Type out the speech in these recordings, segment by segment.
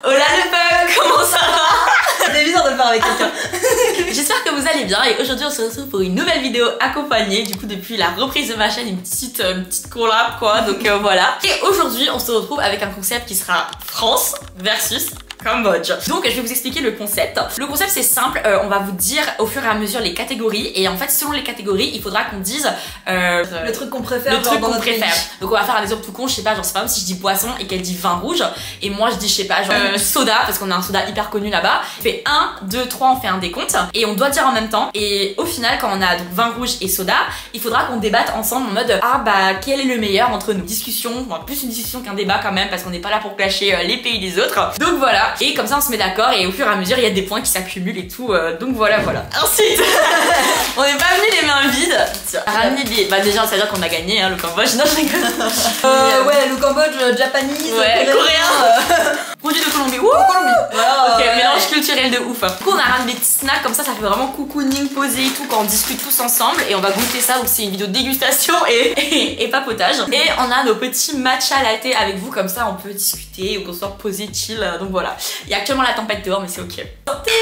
Hola le peuple, comment ça va? C'est bizarre de le faire avec quelqu'un. J'espère que vous allez bien et aujourd'hui on se retrouve pour une nouvelle vidéo accompagnée du coup depuis la reprise de ma chaîne, une petite collab quoi, donc voilà. Et aujourd'hui on se retrouve avec un concept qui sera France versus Cambodge. Donc je vais vous expliquer le concept. Le concept c'est simple, on va vous dire au fur et à mesure les catégories et en fait selon les catégories il faudra qu'on dise le truc qu'on préfère, le truc qu'on préfère. Donc on va faire un exemple tout con, je sais pas, genre c'est pas comme si je dis boisson et qu'elle dit vin rouge et moi je dis je sais pas genre soda parce qu'on a un soda hyper connu là-bas. On fait 1, 2, 3, on fait un décompte et on doit dire en même temps et au final quand on a donc vin rouge et soda, il faudra qu'on débatte ensemble en mode ah bah quel est le meilleur entre nous. Discussion, bon, plus une discussion qu'un débat quand même parce qu'on n'est pas là pour clasher les pays des autres. Donc voilà. Et comme ça on se met d'accord et au fur et à mesure il y a des points qui s'accumulent et tout donc voilà. Ensuite on n'est pas venu les mains vides. Ramener des... Bah déjà ça veut dire qu'on a gagné hein, le Cambodge. Non je rigole. Ouais le Cambodge, japanese, coréen. Produit de Colombie. Wouh Colombie. Voilà, ok mélange culturel de ouf. Du coup on a ramené des petits snacks comme ça fait vraiment cocooning posé et tout quand on discute tous ensemble et on va goûter ça donc c'est une vidéo de dégustation et papotage. Et on a nos petits matcha latte avec vous comme ça on peut discuter ou qu'on soit posé chill donc voilà. Il y a actuellement la tempête dehors mais c'est ok. Santé.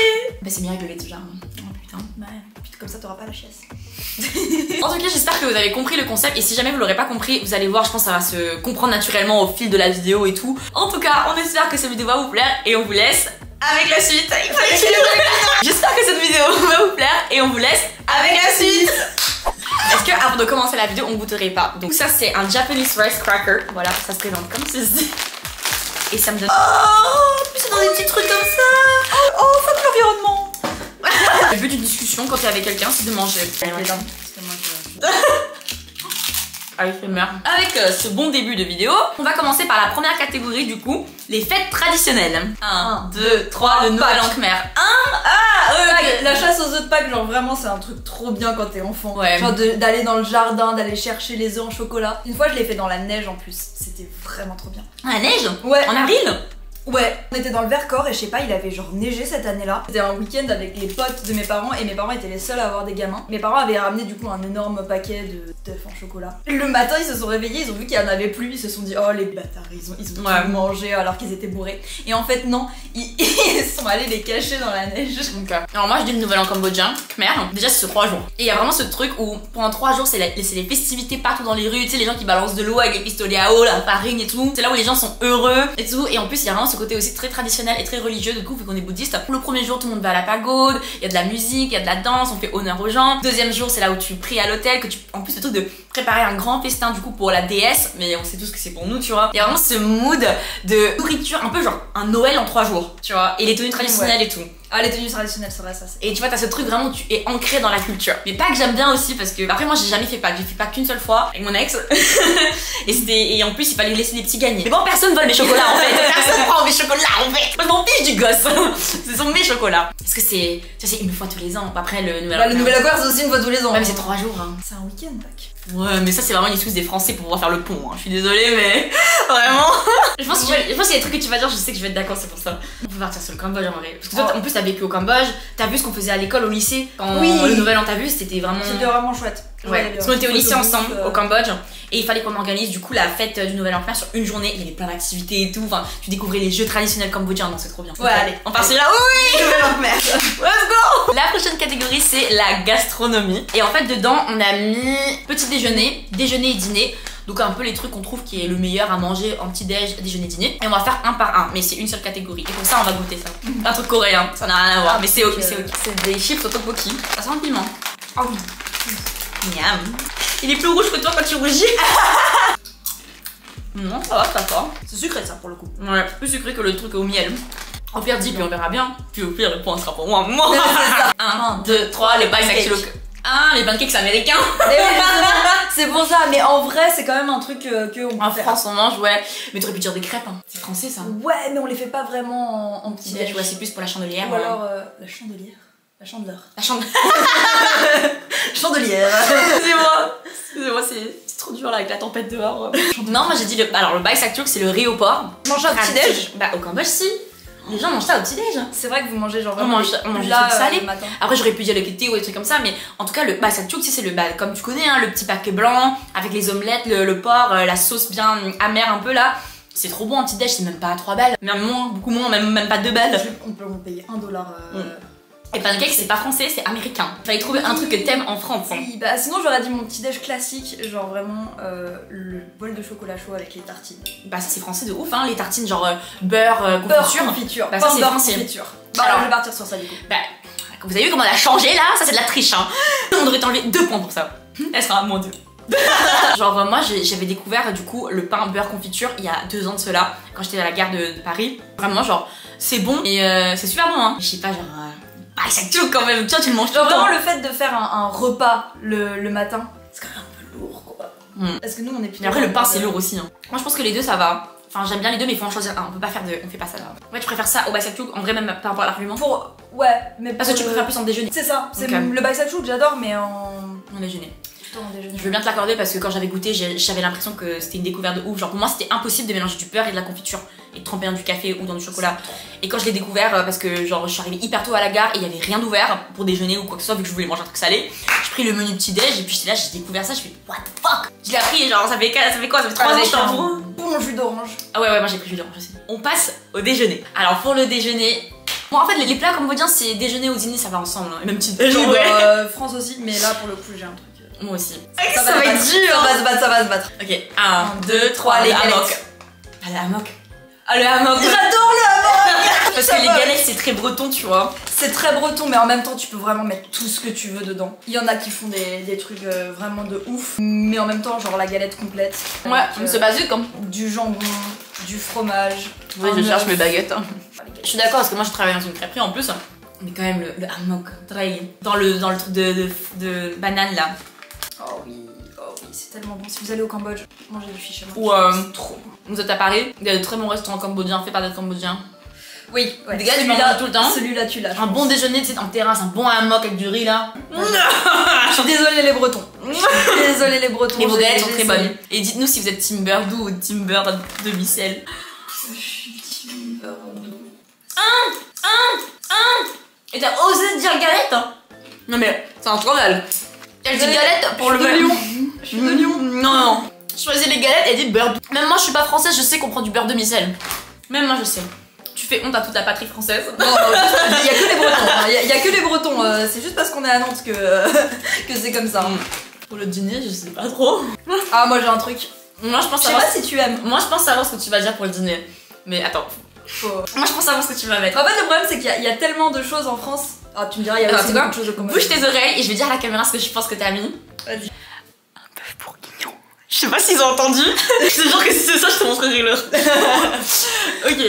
Bah c'est bien rigolé déjà. Oh putain. Ouais, putain comme ça t'auras pas la chiasse. En tout cas j'espère que vous avez compris le concept et si jamais vous l'aurez pas compris vous allez voir je pense que ça va se comprendre naturellement au fil de la vidéo et tout. En tout cas on espère que cette vidéo va vous plaire et on vous laisse avec la suite. J'espère que cette vidéo va vous plaire et on vous laisse avec la suite. Est-ce que avant de commencer la vidéo on goûterait pas? Donc ça c'est un Japanese rice cracker, voilà ça se présente comme ceci. Et ça me donne... Oh, plus c'est dans des petits trucs comme ça. Oh fuck l'environnement. Le but d'une discussion quand t'es avec quelqu'un c'est de manger. Avec ce bon début de vidéo, on va commencer par la première catégorie du coup, les fêtes traditionnelles. 1, 2, 3, le nouvel an khmer. La chasse aux œufs de Pâques, genre vraiment c'est un truc trop bien quand t'es enfant. Ouais. Genre d'aller dans le jardin, d'aller chercher les œufs en chocolat. Une fois je l'ai fait dans la neige en plus, c'était vraiment trop bien. La neige? Ouais. En avril? Ouais, on était dans le Vercors et je sais pas, il avait genre neigé cette année-là. C'était un week-end avec les potes de mes parents et mes parents étaient les seuls à avoir des gamins. Mes parents avaient ramené du coup un énorme paquet d'œufs en chocolat. Le matin ils se sont réveillés, ils ont vu qu'il y en avait plus, ils se sont dit oh les bâtards, ils ont tout mangé alors qu'ils étaient bourrés. Et en fait non, ils sont allés les cacher dans la neige. Okay. Alors moi je dis le nouvel an cambodgien, khmer, déjà c'est sur 3 jours. Et il y a vraiment ce truc où pendant 3 jours c'est les festivités partout dans les rues, tu sais les gens qui balancent de l'eau avec les pistolets à eau, la farine et tout. C'est là où les gens sont heureux et tout. Et en plus il y a vraiment ce côté aussi très traditionnel et très religieux du coup vu qu'on est bouddhiste. Le premier jour tout le monde va à la pagode, il y a de la musique, il y a de la danse, on fait honneur aux gens. Deuxième jour c'est là où tu pries à l'hôtel, que tu... En plus le truc de préparer un grand festin du coup pour la déesse, mais on sait tous que c'est pour nous tu vois. Il y a vraiment ce mood de nourriture un peu genre un Noël en 3 jours tu vois. Et les tenues traditionnelles et tout. Ah les tenues traditionnelles c'est vrai ça. Et tu vois t'as ce truc vraiment où tu es ancré dans la culture. Mais pas que j'aime bien aussi parce que après moi j'ai jamais fait Pâques, j'ai fait Pâques qu'une seule fois avec mon ex. et en plus il fallait laisser les petits gagner. Mais bon personne vole mes chocolats en fait. Personne prend mes chocolats en fait. Moi je m'en fiche du gosse. Ce sont mes chocolats. Parce que c'est une fois tous les ans. Après le nouvel an. Le nouvel an c'est aussi une fois tous les ans. Ouais mais c'est 3 jours hein. C'est un week-end Pâques. Ouais mais ça c'est vraiment une excuse des Français pour pouvoir faire le pont hein. Je suis désolée mais vraiment. Je pense qu'il y a des trucs que tu vas dire, je sais que je vais être d'accord, c'est pour ça. On peut partir sur le Cambodge en vrai. Parce que toi en plus t'as vécu au Cambodge, t'as vu ce qu'on faisait à l'école, au lycée. Quand le nouvel an t'as vu, c'était vraiment... C'était vraiment chouette. Ouais, parce qu'on était au lycée ensemble au Cambodge et il fallait qu'on organise du coup la fête du nouvel an khmer sur une journée. Il y avait plein d'activités et tout, enfin tu découvrais les jeux traditionnels cambodgiens, non c'est trop bien. Ouais allez, on part sur là, oui nouvel an khmer. Let's go. La prochaine catégorie c'est la gastronomie. Et en fait dedans on a mis petit déjeuner, déjeuner et dîner. Donc un peu les trucs qu'on trouve qui est le meilleur à manger en petit déj, déjeuner, dîner. Et on va faire un par un, mais c'est une seule catégorie. Et pour ça on va goûter ça. Un truc coréen, ça n'a rien à voir, mais c'est ok, c'est ok. C'est des chips au tteokbokki. Ça sent le piment. Oh oui. Miam. Il est plus rouge que toi quand tu rougis. Non ça va, ça va. C'est sucré ça pour le coup. Ouais, plus sucré que le truc au miel. Au pire 10 puis on verra bien. Puis au pire le point sera pour moi. 1, 2, 3, les pancakes. Ah, les pancakes américains. C'est pour ça, mais en vrai c'est quand même un truc que en France on mange, ouais. Mais t'aurais pu dire des crêpes, hein. C'est français ça. Ouais, mais on les fait pas vraiment en petit déj. Ouais, c'est plus pour la chandelière. Ou alors la chandelière. La chandeleur. La chandelière. Chandelière. Excusez-moi, c'est trop dur là avec la tempête dehors. Non, moi j'ai dit alors le Baek Sakchuk c'est le riz au porc. Manger au petit déj? Bah au Cambodge si. Les gens mangent ça au petit déj. C'est vrai que vous mangez genre on mange des trucs salés. Le matin. Après j'aurais pu dire le kété ou des trucs comme ça, mais en tout cas le Baek Sakchuk c'est le comme tu connais hein, le petit paquet blanc avec les omelettes, le porc, la sauce bien amère un peu là. C'est trop bon un petit déj, c'est même pas à 3 balles. Même moins, beaucoup moins, même pas 2 balles. On peut en payer 1 $. Et pancake c'est pas français, c'est américain. Fallait trouver un truc que t'aimes en France. Hein. Oui, bah sinon j'aurais dit mon petit déj classique, genre vraiment le bol de chocolat chaud avec les tartines. Bah ça c'est français de ouf hein, les tartines genre beurre, confiture. Bah ça c'est français. Confiture. Bah Alors, je vais partir sur ça du coup. Bah, vous avez vu comment elle a changé là? Ça c'est de la triche hein. On devrait t'enlever 2 points pour ça. Elle sera à moins 2. Genre moi j'avais découvert du coup le pain beurre confiture il y a 2 ans de cela, quand j'étais à la gare de Paris. Vraiment genre c'est bon et c'est super bon hein. Je sais pas genre... Bah ça tue quand même, tiens tu le manges tout le temps. Vraiment le fait de faire un repas le matin, c'est quand même un peu lourd quoi. Parce que nous on est plus... Mais après le pain c'est lourd aussi hein. Moi je pense que les deux ça va. Enfin j'aime bien les deux mais il faut en choisir un, on peut pas faire de... On fait pas ça là. Ouais tu préfères ça au bicycle en vrai même par rapport à l'argument. Pour... Ouais mais parce que tu préfères plus en déjeuner. C'est ça, c'est okay. Le bicycle que j'adore mais en déjeuner. Je veux bien te l'accorder parce que quand j'avais goûté, j'avais l'impression que c'était une découverte de ouf. Genre pour moi c'était impossible de mélanger du beurre et de la confiture et de tremper dans du café ou dans du chocolat. Et quand je l'ai découvert, parce que genre je suis arrivée hyper tôt à la gare et il y avait rien d'ouvert pour déjeuner ou quoi que ce soit vu que je voulais manger un truc salé, j'ai pris le menu petit déj et puis j'étais là, j'ai découvert ça, je fais what the fuck. Je l'ai appris genre ça fait quoi? Ça fait 3 ans que je un bon jus d'orange. Ah ouais moi j'ai pris jus d'orange aussi. On passe au déjeuner. Alors pour le déjeuner... Bon en fait les plats comme vous dire c'est déjeuner ou dîner ça va ensemble hein. Et même petit déj. France aussi mais là pour le coup j'ai un truc. Moi aussi. Ça va être dur. Ça va se battre. Ok, 1, 2, 3, les hammock. Ah le hammock. Ah le hammock. J'adore le hammock. Parce que les galettes c'est très breton tu vois. C'est très breton mais en même temps tu peux vraiment mettre tout ce que tu veux dedans. Il y en a qui font des trucs vraiment de ouf. Mais en même temps genre la galette complète. Ouais, c'est basique comme. Du jambon, du fromage. Oui je cherche mes baguettes. Je suis d'accord parce que moi je travaille dans une crêperie en plus. Mais quand même le hammock, dans le truc de banane là. Oh oui, c'est tellement bon. Si vous allez au Cambodge, mangez du fish. Ou trop bon. Vous êtes à Paris, il y a de très bons restaurants cambodgiens faits par des Cambodgiens. Oui, des gars qui mangent tout le temps. Celui-là tu l'as. Un bon déjeuner, tu sais, en terrasse, un bon hammock avec du riz là. Je suis désolée les Bretons. Désolée les Bretons. Les vos galettes sont très bonnes. Et dites-nous si vous êtes team beurre doux ou team beurre de demi-sel. Je suis team beurre doux. Et t'as osé dire galette hein. Non mais c'est un scandale. Elle dit galette pour le beurre. Je suis de Lyon. Non. Choisis les galettes, elle dit beurre doux. Même moi je suis pas française, je sais qu'on prend du beurre demi-sel. Même moi je sais. Tu fais honte à toute la patrie française. Non, il y a que les Bretons. Il y a que les Bretons. C'est juste parce qu'on est à Nantes que c'est comme ça. Pour le dîner, je sais pas trop. Ah moi j'ai un truc. Moi je pense savoir si tu aimes. Moi je pense savoir ce que tu vas dire pour le dîner. Mais attends. Moi je pense savoir ce que tu vas mettre. En fait le problème c'est qu'il y a tellement de choses en France. Ah tu me diras il y a aussi beaucoup de choses de commun. Bouge tes oreilles et je vais dire à la caméra ce que je pense que t'as mis. Vas-y. Un bœuf bourguignon. Je sais pas s'ils ont entendu. Je te jure que si c'est ça je te montrerai l'heure. Ok.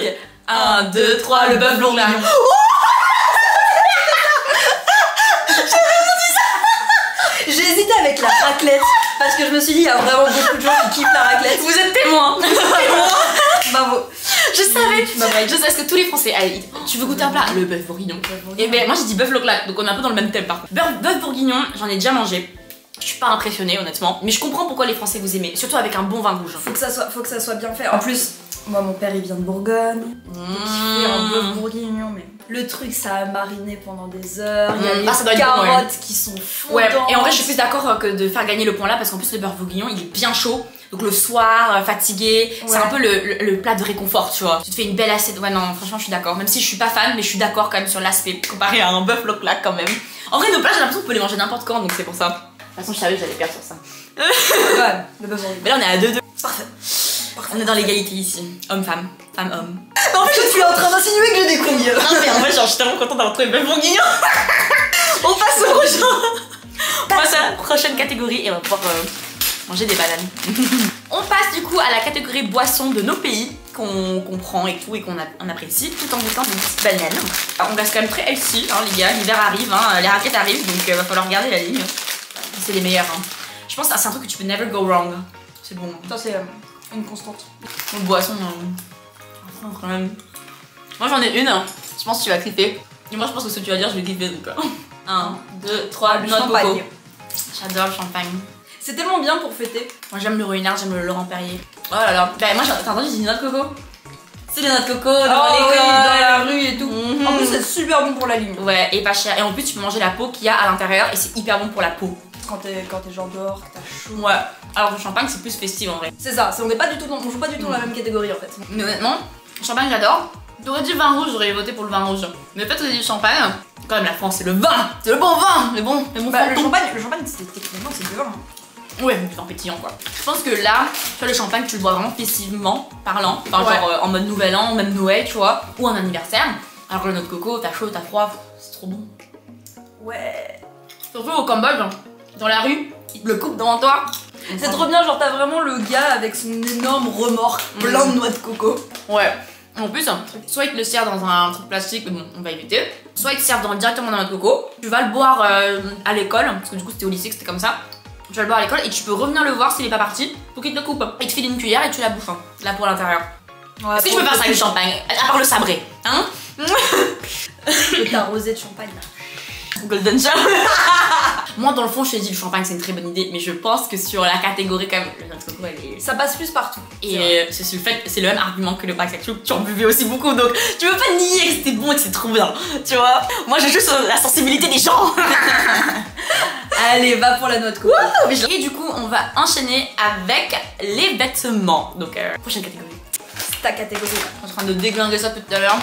1, 2, 3, le bœuf bourguignon. J'ai hésité avec la raclette parce que je me suis dit il y a vraiment beaucoup de gens qui kiffent la raclette. Vous êtes témoins. Bravo. Je savais, je sais que tous les Français, allez, tu veux goûter un plat? Le bœuf bourguignon. Et ben moi j'ai dit bœuf loclac, donc on est un peu dans le même thème par contre. Bœuf bourguignon, j'en ai déjà mangé. Je suis pas impressionnée honnêtement, mais je comprends pourquoi les Français vous aimez, surtout avec un bon vin rouge. Faut que ça soit bien fait. En plus, moi mon père il vient de Bourgogne, donc il fait un bœuf bourguignon, mais le truc ça a mariné pendant des heures, il y a les carottes qui sont fondantes. Ouais, et en vrai je suis plus d'accord que de faire gagner le point là parce qu'en plus le bœuf bourguignon il est bien chaud. Donc le soir, fatigué, c'est un peu le plat de réconfort, tu vois. Tu te fais une belle assiette. Ouais, non, franchement, je suis d'accord. Même si je suis pas fan, mais je suis d'accord quand même sur l'aspect comparé à un bœuf loclac quand même. En vrai, nos plats, j'ai l'impression qu'on peut les manger n'importe quand, donc c'est pour ça. De toute façon, je savais que j'allais perdre sur ça. Ouais, le bœuf bourguignon. Mais là, on est à 2-2. Parfait. On est dans l'égalité ici. Homme-femme, femme-homme. En fait, je suis en train d'insinuer que j'ai des couilles. Non, mais en vrai, genre, je suis tellement contente d'avoir trouvé le bœuf bourguignon. On passe au prochain. On passe à la prochaine catégorie et on va pouvoir manger des bananes. On passe du coup à la catégorie boissons de nos pays qu'on prend et tout et qu'on apprécie tout en goûtant des petites bananes. Alors, on reste quand même très healthy hein, les gars, l'hiver arrive, hein, les raclettes arrivent donc va falloir regarder la ligne. C'est les meilleurs. Hein. Je pense que c'est un truc que tu peux never go wrong. C'est bon. Ça c'est une constante. Une boisson quand même. Moi j'en ai une, je pense que tu vas kiffer. Et moi je pense que ce que tu vas dire je vais kiffer donc. 1, 2, 3, le champagne. J'adore le champagne. C'est tellement bien pour fêter. Moi j'aime le Ruinart, j'aime le Laurent Perrier. Oh là là. Bah moi t'as entendu des noix de coco? C'est des noix de coco dans l'école, dans la rue et tout. En plus c'est super bon pour la ligne. Ouais et pas cher. Et en plus tu peux manger la peau qu'il y a à l'intérieur et c'est hyper bon pour la peau. quand t'es genre dehors, que t'as chaud. Ouais, alors le champagne c'est plus festif en vrai. C'est ça, on joue pas du tout dans la même catégorie en fait. Mais honnêtement, le champagne j'adore. T'aurais dit vin rouge, j'aurais voté pour le vin rouge. Mais le fait que t'aies dit champagne, quand même la France c'est le vin, c'est le bon vin, mais bon, bah, le champagne techniquement c'est du vin. Ouais, du vin pétillant quoi. Je pense que là, tu vois, le champagne tu le bois vraiment festivement parlant, enfin ouais. genre en mode nouvel an, même Noël tu vois, ou un anniversaire. Alors que le noix de coco, t'as chaud, t'as froid, c'est trop bon. Ouais. Surtout au Cambodge, dans la rue, ils te le coupent devant toi. C'est trop bien, genre t'as vraiment le gars avec son énorme remorque plein de noix de coco. Ouais. En plus, soit ils te le servent dans un truc plastique, mais bon, on va éviter. Soit ils te servent directement dans la noix de coco. Tu vas le boire à l'école, parce que du coup c'était au lycée que c'était comme ça. Tu vas le boire à l'école et tu peux revenir le voir s'il est pas parti pour qu'il te le coupe. Il te file une cuillère et tu la bouffes, hein, là pour l'intérieur. Ouais, est-ce que tu peux faire ça avec le champagne? À part le sabré, hein? Et ta rosée de champagne là. Golden Shower. Moi dans le fond je t'ai dit le champagne c'est une très bonne idée, mais je pense que sur la catégorie quand même le noix de coco elle est... Ça passe plus partout. Et c'est le même argument que le bisexual, tu en buvais aussi beaucoup donc tu veux pas nier que c'était bon et que c'est trop bien, tu vois. Moi j'ai juste la sensibilité des gens. Allez, va pour la noix de coco. Et du coup on va enchaîner avec les vêtements, donc prochaine catégorie. Ta catégorie. Je suis en train de déglinguer ça tout à l'heure.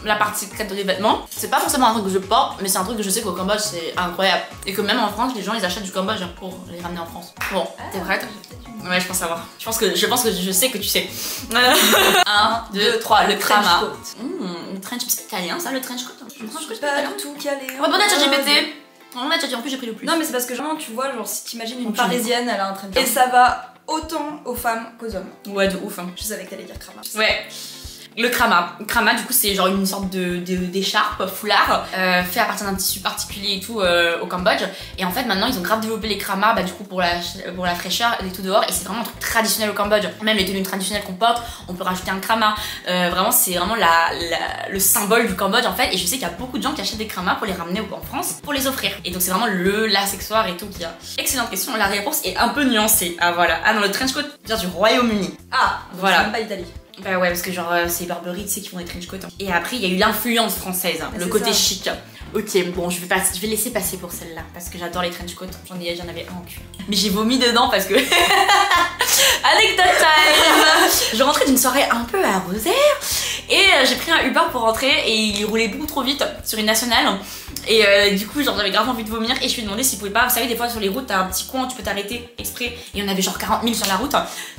La partie catégorie vêtements, c'est pas forcément un truc que je porte, mais c'est un truc que je sais qu'au Cambodge c'est incroyable. Et que même en France, les gens ils achètent du Cambodge pour les ramener en France. Bon, t'es prête? Ouais, je pense savoir. Je pense que je sais que tu sais. 1, 2, 3, le krama. Le trench, c'est italien ça, le trench coat? Le trench coat, pas du tout calé. Ouais, bon, on a ChatGPT. On a ChatGPT, en plus j'ai pris le plus. Non, mais c'est parce que genre, tu vois, genre si t'imagines une parisienne, elle a un trench coat. Et ça va autant aux femmes qu'aux hommes. Ouais, de ouf. Hein. Je savais que t'allais dire krama. Ouais. Le krama. Krama, du coup, c'est genre une sorte d'écharpe, foulard, fait à partir d'un tissu particulier et tout au Cambodge. Et en fait, maintenant, ils ont grave développé les kramas, bah, du coup, pour la fraîcheur et tout dehors. Et c'est vraiment un truc traditionnel au Cambodge. Même les tenues traditionnelles qu'on porte, on peut rajouter un krama. Vraiment, c'est vraiment le symbole du Cambodge en fait. Et je sais qu'il y a beaucoup de gens qui achètent des kramas pour les ramener en France, pour les offrir. Et donc, c'est vraiment l'accessoire et tout qui a. Excellente question. La réponse est un peu nuancée. Ah, voilà. Ah, non, le trench coat vient du Royaume-Uni. Ah, voilà. Même pas l'Italie. Bah ouais, parce que genre c'est Burberry, tu sais, qui font des trench coats. Hein. Et après, il y a eu l'influence française, hein, le côté chic. Ok, bon, je vais laisser passer pour celle-là, parce que j'adore les trench coats. J'en avais un en cul. Mais j'ai vomi dedans parce que... Anecdote time. Je rentrais d'une soirée un peu arrosée, et j'ai pris un Uber pour rentrer, et il roulait beaucoup trop vite sur une nationale. Et du coup, genre, j'avais grave envie de vomir, et je lui ai demandé s'il pouvait pas... Vous savez, des fois, sur les routes, t'as un petit coin où tu peux t'arrêter exprès, et il y en avait genre 40 000 sur la route.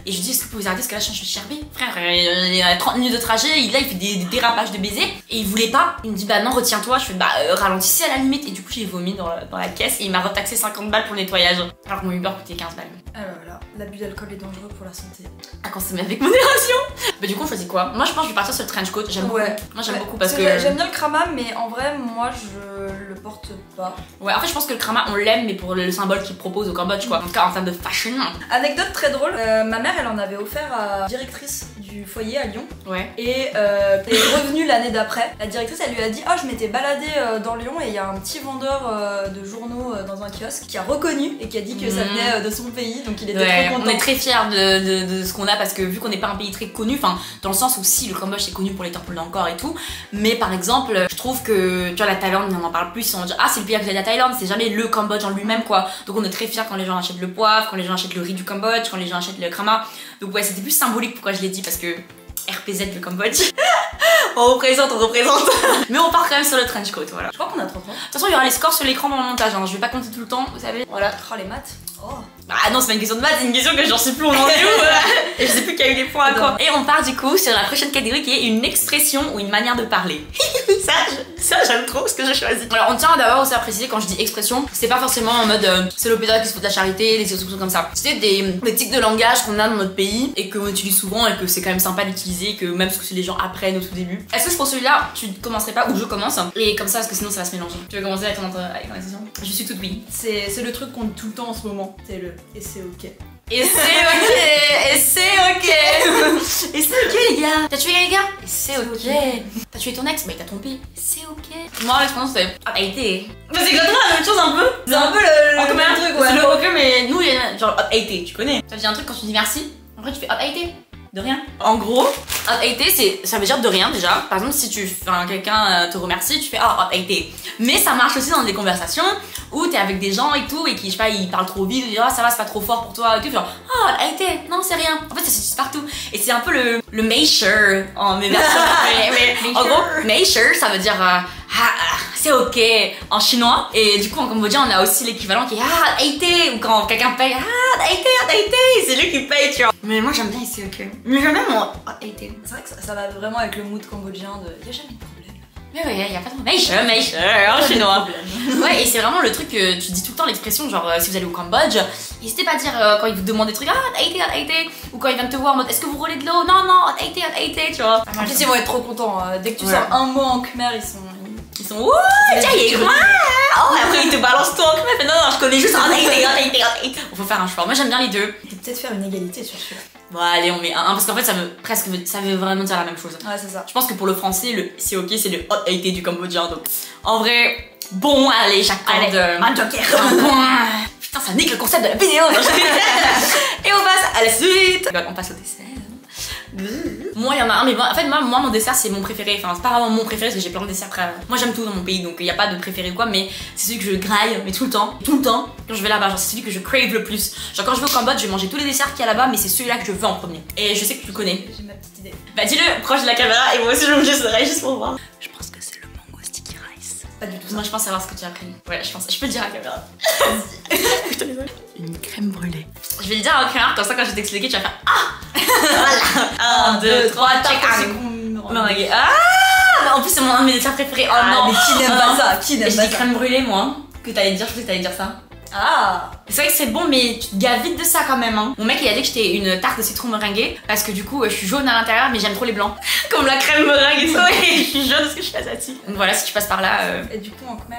Et je lui ai dit, est-ce que vous pouvez vous arrêter, parce que là, je suis cherbée. Frère, il y a 30 minutes de trajet, là, il fait des dérapages de baisers, et il voulait pas. Il me dit, bah non, retiens-toi. Je fais, bah ralentissez à la limite. Et du coup, j'ai vomi dans la caisse, et il m'a retaxé 50 balles pour le nettoyage. Alors que mon Uber coûtait 15 balles. Ah bah voilà, l'abus d'alcool est dangereux pour la santé. À consommer avec modération. Bah du coup, on choisit quoi? Moi, je pense que je vais partir sur le trench coat. J'aime beaucoup. Moi, j'aime beaucoup parce que... J'aime bien le krama, mais en vrai, moi, je le porte pas. Ouais, en fait, je pense que le krama, on l'aime, mais pour le symbole qu'il propose au Cambodge, quoi. En tout cas, en termes de fashion. Anecdote très drôle, ma mère, elle en avait offert à la directrice du foyer à Lyon. Ouais. Et elle est revenue l'année d'après. La directrice, elle lui a dit, oh, je m'étais baladée dans Lyon et il y a un petit vendeur de journaux dans un kiosque qui a reconnu et qui a dit que ça venait de son pays, donc il était trop content. On est très fiers de ce qu'on a parce que vu qu'on n'est pas un pays très connu, enfin dans le sens où si le Cambodge c'est connu pour les temples d'Angkor et tout, mais par exemple je trouve que tu vois la Thaïlande on en parle plus, on dit ah c'est le pays à côté de la Thaïlande, c'est jamais le Cambodge en lui-même quoi. Donc on est très fiers quand les gens achètent le poivre, quand les gens achètent le riz du Cambodge, quand les gens achètent le krama. Donc ouais c'était plus symbolique pourquoi je l'ai dit parce que RPZ le Cambodge. on représente. Mais on part quand même sur le trench coat, voilà. Je crois qu'on a 30 ans. De toute façon, il y aura les scores sur l'écran dans le montage, hein. Je vais pas compter tout le temps, vous savez. Voilà. Oh, les maths. Oh. Ah non, c'est pas une question de maths, c'est une question que j'en sais plus, on en est où. Et je sais plus qui a eu les points à quoi. Et on part du coup sur la prochaine catégorie qui est une expression ou une manière de parler. ça j'aime trop ce que j'ai choisi. Alors on tient d'abord aussi à préciser quand je dis expression, c'est pas forcément en mode c'est l'hôpital qui se fout de la charité, des expressions comme ça. C'est des tics de langage qu'on a dans notre pays et qu'on utilise souvent et que c'est quand même sympa d'utiliser, que même ce que les gens apprennent au tout début. Est-ce que pour celui-là, tu commencerais pas ou je commence? Et comme ça, parce que sinon ça va se mélanger. Tu veux commencer avec ton expression? Je suis toute oui. C'est le truc qu'on dit tout le temps en ce moment. C'est le et c'est ok. Et c'est ok, et c'est ok. Et c'est ok les gars. T'as tué les gars? Et c'est ok. T'as tué ton ex? Bah il t'a trompé. C'est ok. Moi l'expérience c'est ah t'as été. Mais c'est exactement la même chose un peu. C'est un peu le même truc ouais. C'est le ok mais nous genre ah été, tu connais. Ça dit un truc quand tu dis merci. En vrai tu fais ah été. De rien. En gros, été, ça veut dire de rien déjà. Par exemple, si quelqu'un te remercie, tu fais été. Mais ça marche aussi dans des conversations où t'es avec des gens et tout, et qui, je sais pas, ils parlent trop vite, ils disent ça va, c'est pas trop fort pour toi et tout. Genre, été, non, c'est rien. En fait, ça s'utilise partout. Et c'est un peu le meisher en mes versions. En gros, meisher, ça veut dire c'est ok en chinois. Et du coup, en cambodgien, on a aussi l'équivalent qui est été, ou quand quelqu'un paye été, c'est lui qui paye, tu vois. Mais moi, j'aime bien c'est ok. Mais j'aime bien mon été. C'est vrai que ça va vraiment avec le mood cambodgien de y'a jamais de problème. Mais ouais, y a pas de meisher en chinois. Ouais, et c'est vraiment le truc que tu dis tout le temps, l'expression, genre si vous allez au Cambodge, n'hésitez pas à dire quand ils vous demandent des trucs, été, ou quand ils viennent te voir en mode est-ce que vous roulez de l'eau, non, été, tu vois. En plus, ils vont être trop contents. Dès que tu sors un mot en khmer, ils sont ouh, après ils te balancent tout en khmer, mais non, je connais juste été. Faut faire un choix. Moi j'aime bien les deux. Peut-être faire une égalité sur celui-là. Bon allez, on met un parce qu'en fait ça veut vraiment dire la même chose. Ouais, c'est ça. Je pense que pour le français, le c'est ok, c'est le été du cambodgien. Donc en vrai, bon, allez, chacun de un joker. Putain, ça nique le concept de la vidéo. Et on passe à la suite. On passe au dessert. Moi il y en a un, mais en fait moi mon dessert c'est mon préféré, enfin c'est pas vraiment mon préféré parce que j'ai plein de desserts après. Moi j'aime tout dans mon pays donc il n'y a pas de préféré ou quoi, mais c'est celui que je graille mais tout le temps quand je vais là-bas, genre c'est celui que je crave le plus. Genre quand je vais au Cambodge je vais manger tous les desserts qu'il y a là-bas, mais c'est celui-là que je veux en premier. Et je sais que tu le connais. J'ai ma petite idée. Bah dis-le proche de la caméra et moi aussi je me juste juste pour voir. Je pense que c'est le mango sticky rice. Pas du tout ça. Moi je pense savoir ce que tu as pris. Ouais je pense, je peux le dire à la caméra. Je te désolé. Une crème brûlée. Je vais le dire à la caméra, comme ça quand je vais t'expliquer tu vas faire voilà. 1, 2, 3, check. En plus c'est un de mes desserts préférés. Oh non, mais qui n'aime pas ça? Qui n'aime pas ça? J'ai dit crème brûlée moi. Que t'allais dire, je pensais que t'allais dire ça. C'est vrai que c'est bon, mais tu te gaves vite de ça quand même hein. Mon mec il a dit que j'étais une tarte de citron meringuée parce que du coup je suis jaune à l'intérieur mais j'aime trop les blancs. Comme la crème meringue et tout. Et je suis jaune parce que je suis asiatique. Donc voilà, si tu passes par là. Et du coup en khmer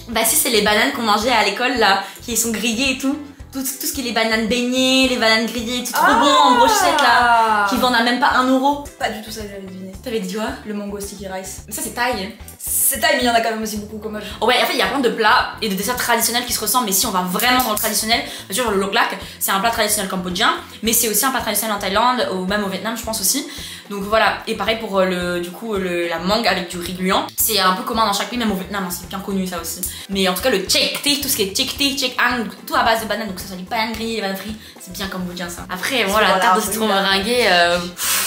Bah si, c'est les bananes qu'on mangeait à l'école là, qui sont grillées et tout. Tout ce qui est les bananes beignées, les bananes grillées, tout trop bon en brochette là, qui vendent à même pas 1 euro. Pas du tout ça que j'avais deviné. T'avais dit quoi? Le mango sticky rice. Mais ça c'est thaï. C'est thaï, mais il y en a quand même aussi beaucoup comme Cambodge. Ouais, en fait il y a plein de plats et de desserts traditionnels qui se ressemblent, mais si on va vraiment dans le traditionnel, bien sûr le loklak c'est un plat traditionnel cambodgien, mais c'est aussi un plat traditionnel en Thaïlande ou même au Vietnam je pense aussi. Donc voilà, et pareil pour la mangue avec du riz gluant, c'est un peu commun dans chaque pays, même au Vietnam, hein, c'est bien connu ça aussi. Mais en tout cas le chek thé, tout ce qui est chek thé, chek hang, tout à base de bananes, donc ça soit des bananes grillées, des bananes frites, c'est bien cambodgien ça. Après voilà, la tarte de citron meringuée,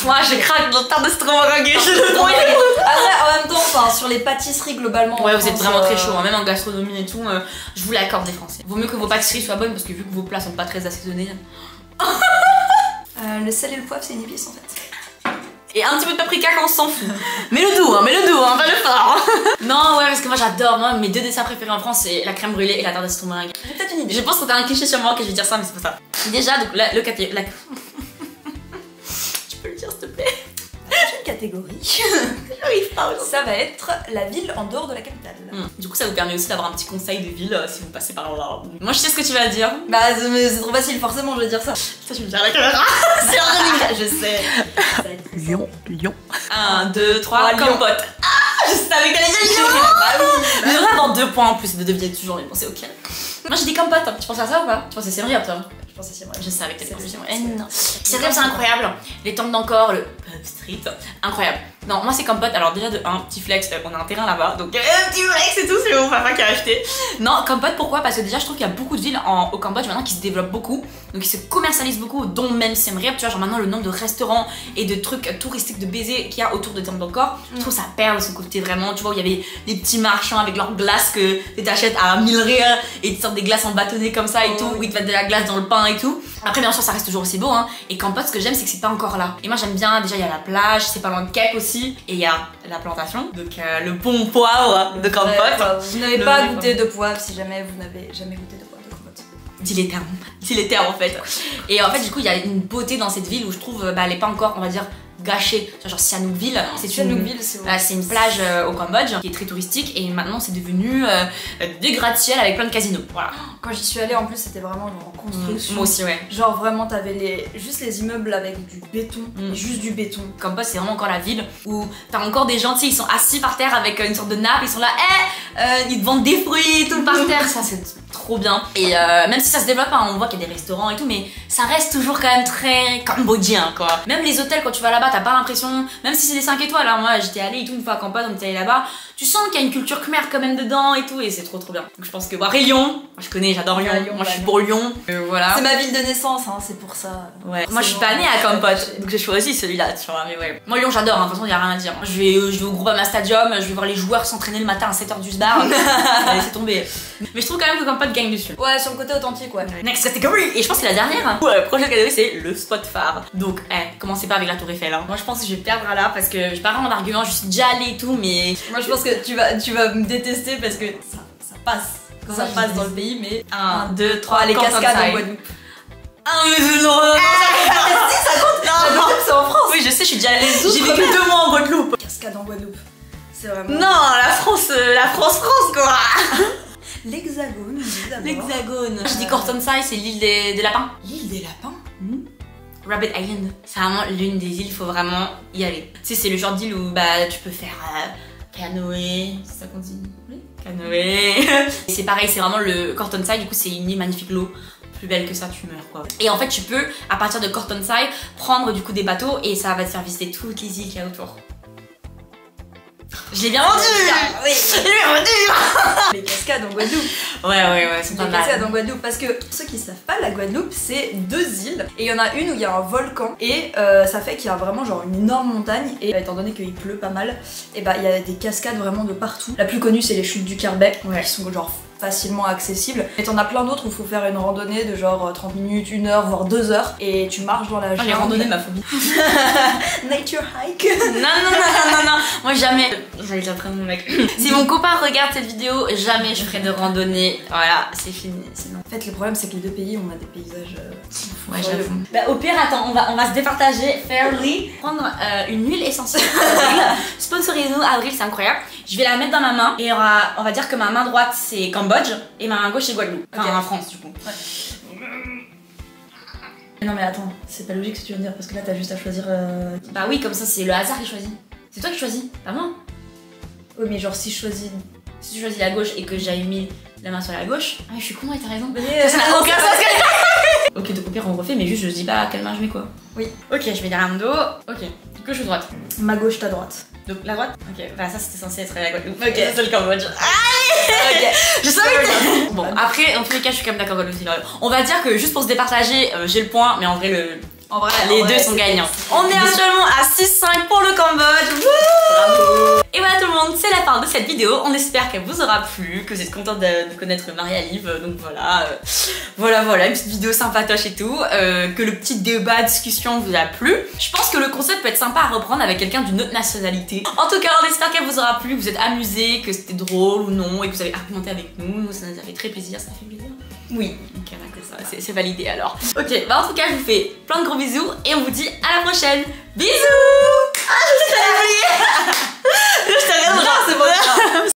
moi je craque dans la tarte de citron meringuée, je le prends. Après en même temps, enfin, sur les pâtisseries globalement. Ouais, vous êtes vraiment très chaud, hein. Même en gastronomie et tout, je vous l'accorde des Français. Vaut mieux que vos pâtisseries soient bonnes parce que vu que vos plats sont pas très assaisonnés. Le sel et le poivre c'est une épice en fait. Et un petit peu de paprika quand on s'en fout. Mais le doux, pas le fort. Non, ouais, parce que moi j'adore. Moi, mes 2 desserts préférés en France, c'est la crème brûlée et la tarte de citron meringue. J'ai peut-être une idée. Je pense que t'as un cliché sur moi que je vais dire ça, mais c'est pas ça. Déjà, donc le quatrième. Tu peux le dire s'il te plaît? Prochaine catégorie. J'arrive pas aujourd'hui. Ça va être la ville en dehors de la capitale. Du coup, ça vous permet aussi d'avoir un petit conseil de ville si vous passez par là. Moi, je sais ce que tu vas dire. Bah, c'est trop facile, forcément, je vais dire ça. Ça, je me dis à la caméra. C'est un running. Je sais. Lyon. 1, 2, 3, compote. Je savais qu'elle allait dire Lyon. Bah oui. Mais j'aurais avoir 2 points en plus de deviner toujours, mais bon, c'est ok. Moi, j'ai dit compote. Tu penses à ça ou pas? Tu pensais c'est vrai, toi? Je pensais c'est vrai. Je savais que t'allais penser c'est vrai. Non. C'est vrai, c'est incroyable. Les temples d'Angkor, le pub street, incroyable. Non, moi c'est compote. Alors déjà de 1, petit flex, on a un terrain là-bas, donc petit flex et tout, c'est mon papa qui a acheté. Non, compote pourquoi? Parce que déjà je trouve qu'il y a beaucoup de villes au Cambodge maintenant qui se développent beaucoup, donc qui se commercialisent beaucoup, dont même Siem Reap, tu vois, genre maintenant le nombre de restaurants et de trucs touristiques de baisers qu'il y a autour de temples d'Angkor, je trouve ça perd de son côté vraiment, tu vois, où il y avait des petits marchands avec leurs glaces que tu t'achètes à 1000 rials et ils te sortent des glaces en bâtonnet comme ça et tout, où ils te mettent de la glace dans le pain et tout. Après bien sûr ça reste toujours aussi beau hein, et compote ce que j'aime c'est que c'est pas encore là. Et moi j'aime bien, déjà il y a la plage, c'est pas loin de Kek aussi, et il y a la plantation, donc le bon poivre de compote. Vous n'avez pas goûté de poivre si jamais vous n'avez jamais goûté de poivre de compote. Dis les termes en fait. Et en fait du coup il y a une beauté dans cette ville où je trouve elle est pas encore on va dire gâchée. Genre Sihanoukville, c'est une plage au Cambodge qui est très touristique et maintenant c'est devenu des gratte-ciel avec plein de casinos. Voilà. Quand j'y suis allée en plus c'était vraiment genre en construction. Moi aussi ouais. Genre vraiment t'avais juste les immeubles avec du béton, juste du béton. Cambodge c'est vraiment encore la ville où t'as encore des gens, tu sais, ils sont assis par terre avec une sorte de nappe, ils sont là, ils te vendent des fruits et tout par terre, ça c'est trop bien. Et même si ça se développe, hein, on voit qu'il y a des restaurants et tout, mais ça reste toujours quand même très cambodgien quoi. Même les hôtels quand tu vas là-bas, t'as pas l'impression, même si c'est des 5 étoiles, hein, moi j'étais allée et tout une fois à Kampot, on était allé là-bas, tu sens qu'il y a une culture khmer quand même dedans et tout, et c'est trop bien. Donc je pense que après Lyon, moi je connais, j'adore Lyon, moi je suis pour Lyon, voilà. C'est ma ville de naissance, hein, c'est pour ça. Ouais. Moi je suis pas née à Kampot, donc j'ai choisi celui-là, tu vois, mais ouais. Moi Lyon j'adore, hein, de toute façon y a rien à dire. Je vais au Groupama Stadium, je vais voir les joueurs s'entraîner le matin à 7h du bar, laisser tomber. Mais je trouve quand même que Kampot gagne dessus. Ouais, sur le côté authentique, ouais. Next category. Et je pense que c'est la dernière. Ouais, prochaine catégorie c'est le spot phare. Donc, commencez pas avec la Tour Eiffel. Hein. Moi je pense que je vais perdre là parce que j'ai pas vraiment d'argument, je suis déjà allée et tout, mais. Moi je pense que tu vas me détester parce que ça passe. Ça passe dans le pays, mais 1, 2, 3, les cascades en Guadeloupe. Ah mais non, ça compte. La Guadeloupe c'est en France. Oui, je sais, je suis déjà allée. J'ai vécu 2 mois en Guadeloupe. Cascade en Guadeloupe. C'est vraiment. Non, la France quoi. L'Hexagone. L'Hexagone. Je dis Cortonside, c'est l'île des lapins. L'île des lapins. Rabbit Island. C'est vraiment l'une des îles, faut vraiment y aller. Tu sais, c'est le genre d'île où bah tu peux faire canoë, c'est ça qu'on dit? Oui. Canoë. C'est pareil, c'est vraiment le Cortonside, du coup c'est une île magnifique, l'eau. Plus belle que ça, tu meurs quoi. Et en fait, tu peux, à partir de Cortonside, prendre du coup des bateaux et ça va te faire visiter toutes les îles qu'il y a autour. Je l'ai bien vendu! Oui, je l'ai bien vendu! Les cascades en Guadeloupe. Ouais, c'est pas mal. Les cascades en Guadeloupe, parce que pour ceux qui savent pas, la Guadeloupe c'est 2 îles et il y en a une où il y a un volcan et ça fait qu'il y a vraiment genre une énorme montagne et étant donné qu'il pleut pas mal, et bah il y a des cascades vraiment de partout. La plus connue c'est les chutes du Kerbet qui sont genre facilement accessibles. Et t'en as plein d'autres où il faut faire une randonnée de genre 30 minutes, 1 heure, voire 2 heures et tu marches dans la jungle. Les randonnées, ma phobie. Nature hike. Non. Moi jamais. J'allais dire après mon mec. Si mon copain regarde cette vidéo, jamais je ferai de randonnée. Voilà, c'est fini. Sinon. En fait, le problème c'est que les 2 pays on a des paysages. Ouais, j'avoue. Bah, au pire, attends, on va se départager fairly. Prendre une huile essentielle. Sponsorisez-nous, Avril, c'est incroyable. Je vais la mettre dans ma main et on va dire que ma main droite c'est Cambodge et ma main gauche c'est Guadeloupe. Enfin, en France du coup. Ouais. Non mais attends, c'est pas logique ce que tu viens de dire parce que là t'as juste à choisir. Bah oui, comme ça c'est le hasard qui choisit. C'est toi qui choisis, pas moi. Oui mais genre si je choisis. Si tu choisis la gauche et que j'avais mis la main sur la gauche. Ah je suis con et t'as raison. Ça n'a aucun sens. Ok, donc au pire on refait mais juste je dis pas à quelle main je mets quoi. Oui. Ok, je vais derrière mon dos. Ok, gauche ou droite? Ma gauche, ta droite. Donc la droite? Ok, bah ça c'était censé être la Guadeloupe. Ok, c'est le Cambodge. Allez. Ok, je savais que... Bon, après, en tous les cas, je suis quand même d'accord avec le scénario. On va dire que juste pour se départager, j'ai le point, mais en vrai, les deux sont gagnants. On est actuellement à 6-5 pour le Cambodge. Bravo. Et voilà tout le monde, c'est la fin de cette vidéo. On espère qu'elle vous aura plu, que vous êtes contents de connaître Marie-Alive. Donc voilà, une petite vidéo sympatoche et tout. Que le petit débat, discussion vous a plu. Je pense que le concept peut être sympa à reprendre avec quelqu'un d'une autre nationalité. En tout cas, on espère qu'elle vous aura plu, que vous êtes amusés, que c'était drôle ou non, et que vous avez argumenté avec nous. Nous, ça nous a fait très plaisir, ça fait plaisir. Oui, ok, d'accord, c'est validé alors. Ok, bah en tout cas, je vous fais plein de gros bisous et on vous dit à la prochaine. Bisous. Ah, je t'ai oublié. Je t'ai